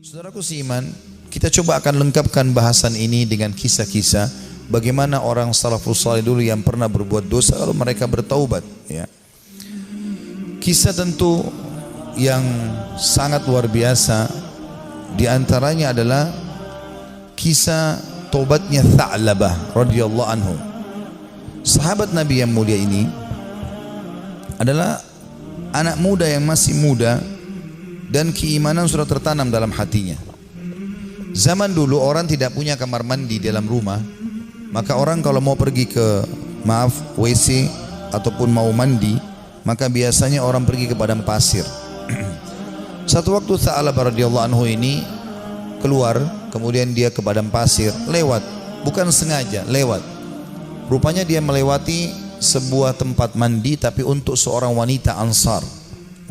Saudaraku seiman, kita coba akan lengkapkan bahasan ini dengan kisah-kisah bagaimana orang salafus saleh dulu yang pernah berbuat dosa lalu mereka bertaubat, ya. Kisah tentu yang sangat luar biasa, di antaranya adalah kisah taubatnya Tha'labah radhiyallahu anhu. Sahabat Nabi yang mulia ini adalah anak muda yang masih muda dan keimanan sudah tertanam dalam hatinya. Zaman dulu orang tidak punya kamar mandi dalam rumah, maka orang kalau mau pergi ke WC ataupun mau mandi, maka biasanya orang pergi ke padang pasir. Satu waktu Tha'labah radhiyallahu anhu ini keluar, kemudian dia ke padang pasir, lewat, bukan sengaja, lewat. Rupanya dia melewati sebuah tempat mandi tapi untuk seorang wanita Ansar,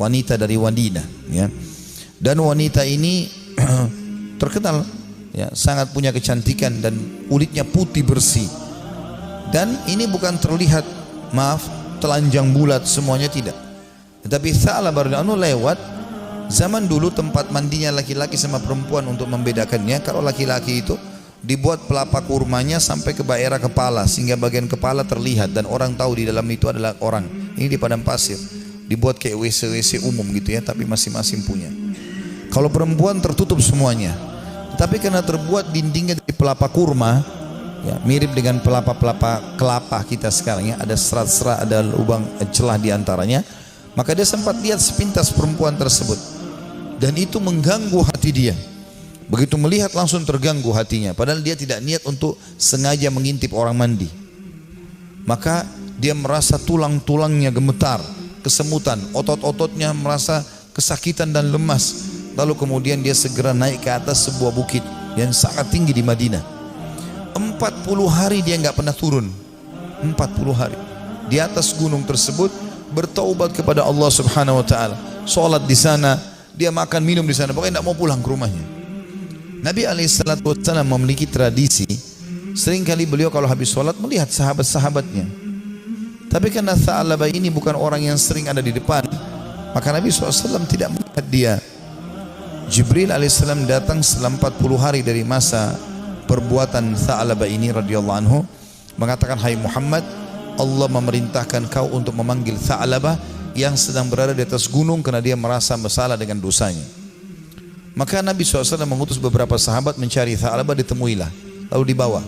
wanita dari Madinah, ya. Dan wanita ini terkenal, ya, sangat punya kecantikan dan kulitnya putih bersih. Dan ini bukan terlihat, telanjang bulat semuanya, tidak. Tetapi Tha'labah radhiyallahu anhu lewat. Zaman dulu tempat mandinya laki-laki sama perempuan untuk membedakannya, kalau laki-laki itu dibuat pelapa kurmanya sampai ke daerah kepala sehingga bagian kepala terlihat dan orang tahu di dalam itu adalah orang. Ini di padang pasir, dibuat kayak WC umum gitu, ya, tapi masing-masing punya. Kalau perempuan tertutup semuanya, tapi karena terbuat dindingnya dari pelapa kurma, ya, mirip dengan pelapa-pelapa kelapa kita sekarang, ya, ada serat-serat, ada lubang celah di antaranya, maka dia sempat lihat sepintas perempuan tersebut dan itu mengganggu hati dia. Begitu melihat langsung terganggu hatinya, padahal dia tidak niat untuk sengaja mengintip orang mandi. Maka dia merasa tulang-tulangnya gemetar, kesemutan, otot-ototnya merasa kesakitan dan lemas. Lalu kemudian dia segera naik ke atas sebuah bukit yang sangat tinggi di Madinah. 40 hari dia nggak pernah turun. 40 hari di atas gunung tersebut bertaubat kepada Allah Subhanahu wa taala. Salat di sana, dia makan minum di sana, pokoknya tidak mau pulang ke rumahnya. Nabi SAW memiliki tradisi, seringkali beliau kalau habis sholat melihat sahabat-sahabatnya. Tapi karena Tha'labah ini bukan orang yang sering ada di depan, maka Nabi SAW tidak melihat dia. Jibril AS datang setelah 40 hari dari masa perbuatan Tha'labah ini radhiyallahu anhu, mengatakan, "Hai Muhammad, Allah memerintahkan kau untuk memanggil Tha'labah yang sedang berada di atas gunung karena dia merasa bersalah dengan dosanya." Maka Nabi SAW mengutus beberapa sahabat mencari Tha'labah, ditemuilah, lalu dibawa.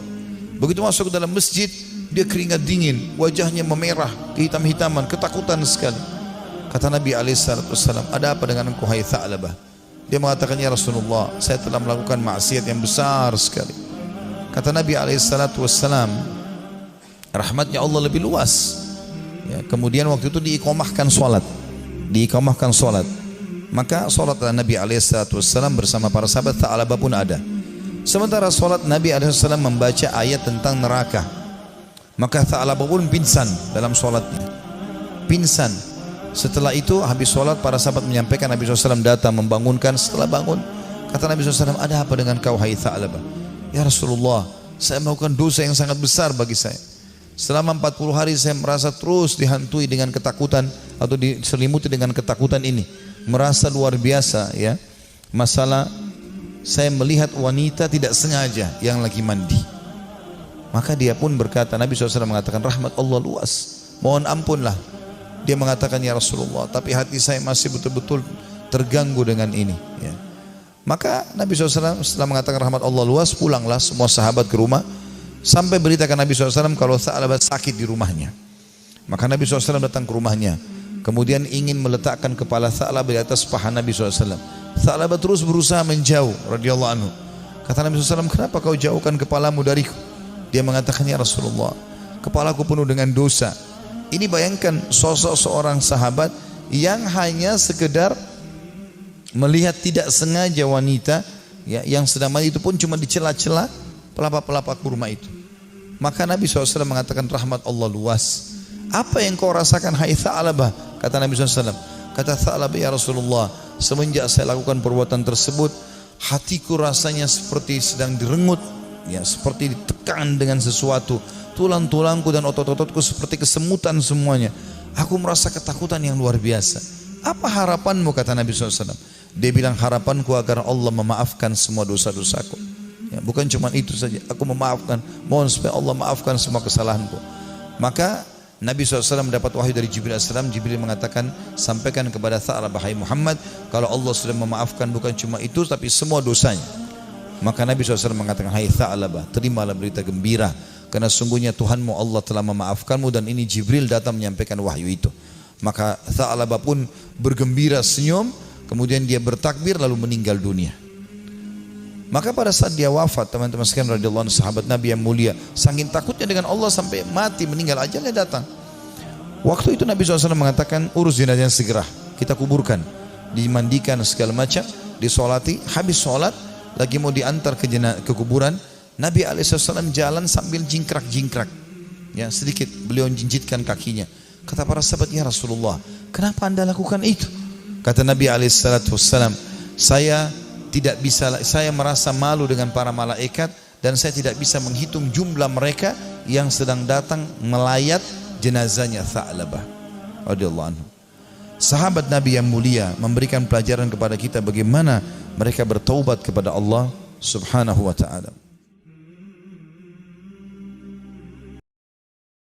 Begitu masuk ke dalam masjid, dia keringat dingin, wajahnya memerah, kehitam-hitaman, ketakutan sekali. Kata Nabi SAW, "Ada apa dengan engkau, hai Tha'labah?" Dia mengatakan, "Ya Rasulullah, saya telah melakukan maksiat yang besar sekali." Kata Nabi SAW, rahmatnya Allah lebih luas, ya. Kemudian waktu itu diiqamahkan solat. Maka solat Nabi SAW bersama para sahabat Tha'labah pun ada. Sementara solat Nabi SAW membaca ayat tentang neraka, maka Tha'labah pun pingsan dalam solatnya, pingsan. Setelah itu habis solat para sahabat menyampaikan, Nabi SAW datang membangunkan. Setelah bangun, kata Nabi SAW, "Ada apa dengan kau, hai Tha'labah?" "Ya Rasulullah, saya melakukan dosa yang sangat besar bagi saya. Selama 40 hari saya merasa terus dihantui dengan ketakutan atau diselimuti dengan ketakutan ini. Merasa luar biasa, ya. Masalah saya melihat wanita tidak sengaja yang lagi mandi." Maka dia pun berkata, Nabi SAW mengatakan, "Rahmat Allah luas, mohon ampunlah." Dia mengatakan, "Ya Rasulullah, tapi hati saya masih betul-betul terganggu dengan ini, ya." Maka Nabi SAW setelah mengatakan rahmat Allah luas, pulanglah semua sahabat ke rumah, sampai beritakan Nabi SAW kalau Tha'labah sakit di rumahnya. Maka Nabi SAW datang ke rumahnya, kemudian ingin meletakkan kepala Tha'labah di atas paha Nabi SAW. Tha'labah terus berusaha menjauh radhiyallahu anhu. Kata Nabi SAW, "Kenapa kau jauhkan kepalamu dariku?" Dia mengatakan, "Ya Rasulullah, kepalaku penuh dengan dosa." Ini bayangkan sosok seorang sahabat yang hanya sekedar melihat tidak sengaja wanita, ya, yang sedang mandi, itu pun cuma di celah-celah pelapa-pelapa kurma itu. Maka Nabi SAW mengatakan, rahmat Allah luas. "Apa yang kau rasakan, hai Tha'labah?" Kata Nabi SAW. Kata Tha'labah, "Ya Rasulullah, semenjak saya lakukan perbuatan tersebut, hatiku rasanya seperti sedang direngut, ya, seperti ditekan dengan sesuatu. Tulang-tulangku dan otot-ototku seperti kesemutan semuanya. Aku merasa ketakutan yang luar biasa. Apa harapanmu?" Kata Nabi SAW. Dia bilang, harapanku agar Allah memaafkan semua dosa-dosaku. Ya, bukan cuma itu saja, aku memaafkan, mohon supaya Allah maafkan semua kesalahanku. Maka Nabi SAW mendapat wahyu dari Jibril AS. Jibril mengatakan, sampaikan kepada Tha'labah, hai Muhammad, kalau Allah sudah memaafkan bukan cuma itu tapi semua dosanya. Maka Nabi SAW mengatakan, hai Tha'labah, terimalah berita gembira, karena sungguhnya Tuhanmu Allah telah memaafkanmu. Dan ini Jibril datang menyampaikan wahyu itu. Maka Tha'labah pun bergembira, senyum, kemudian dia bertakbir lalu meninggal dunia. Maka pada saat dia wafat, teman-teman sekalian radhiyallahu anhu, sahabat Nabi yang mulia, saking takutnya dengan Allah sampai mati, meninggal, ajalnya datang. Waktu itu Nabi SAW mengatakan, urus jenazahnya segera, kita kuburkan, dimandikan segala macam, disolati. Habis sholat lagi mau diantar ke kuburan, Nabi SAW jalan sambil jingkrak-jingkrak, ya sedikit beliau jinjitkan kakinya. Kata para sahabat, ya Rasulullah, kenapa anda lakukan itu? Kata Nabi SAW, saya merasa malu dengan para malaikat, dan saya tidak bisa menghitung jumlah mereka yang sedang datang melayat jenazahnya Tha'labah radhiyallahu anhu. Sahabat Nabi yang mulia memberikan pelajaran kepada kita bagaimana mereka bertaubat kepada Allah Subhanahu wa ta'ala.